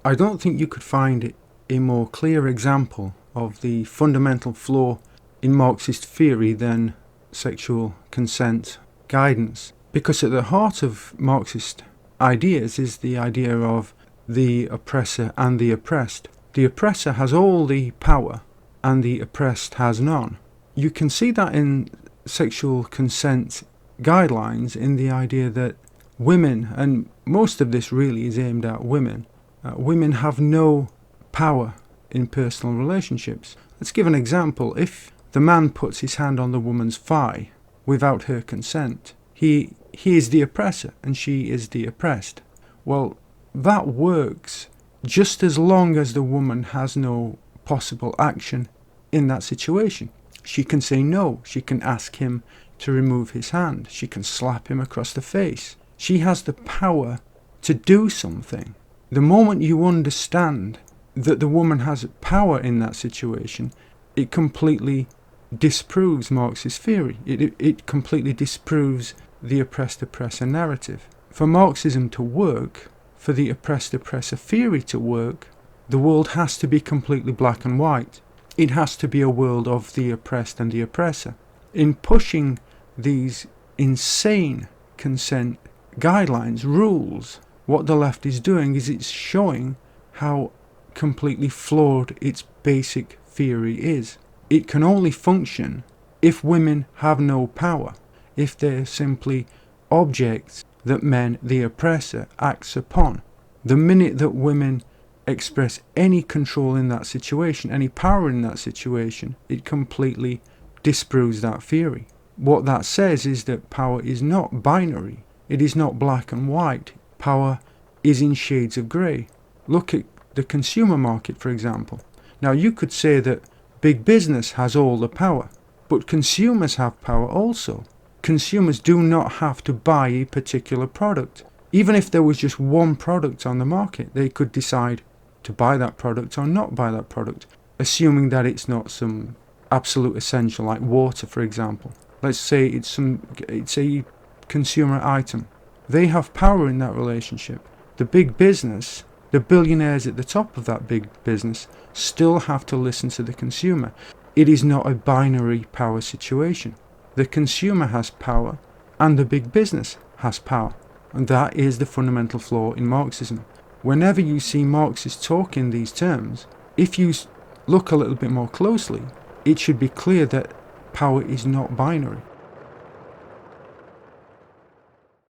I don't think you could find a more clear example of the fundamental flaw in Marxist theory than sexual consent guidance. Because at the heart of Marxist ideas is the idea of the oppressor and the oppressed. The oppressor has all the power and the oppressed has none. You can see that in sexual consent guidelines in the idea that women, and most of this really is aimed at women, women have no power in personal relationships. Let's give an example. If the man puts his hand on the woman's thigh without her consent, he is the oppressor and she is the oppressed. Well, that works just as long as the woman has no possible action in that situation. She can say no, she can ask him to remove his hand, she can slap him across the face. She has the power to do something. The moment you understand that the woman has power in that situation, it completely disproves Marxist theory. It completely disproves the oppressed-oppressor narrative. For Marxism to work, for the oppressed-oppressor theory to work, the world has to be completely black and white. It has to be a world of the oppressed and the oppressor. In pushing these insane consent guidelines, rules, what the left is doing is it's showing how completely flawed its basic theory is. It can only function if women have no power, if they're simply objects that men, the oppressor, acts upon. The minute that women express any control in that situation, any power in that situation, it completely disproves that theory. What that says is that power is not binary. It is not black and white. Power is in shades of grey. Look at the consumer market, for example. Now, you could say that big business has all the power, but consumers have power also. Consumers do not have to buy a particular product. Even if there was just one product on the market, they could decide to buy that product or not buy that product, assuming that it's not some absolute essential like water, for example. Let's say it's a consumer item. They have power in that relationship. The big business, the billionaires at the top of that big business, still have to listen to the consumer. It is not a binary power situation. The consumer has power and the big business has power. And that is the fundamental flaw in Marxism. Whenever you see Marxists talk in these terms, if you look a little bit more closely, it should be clear that power is not binary.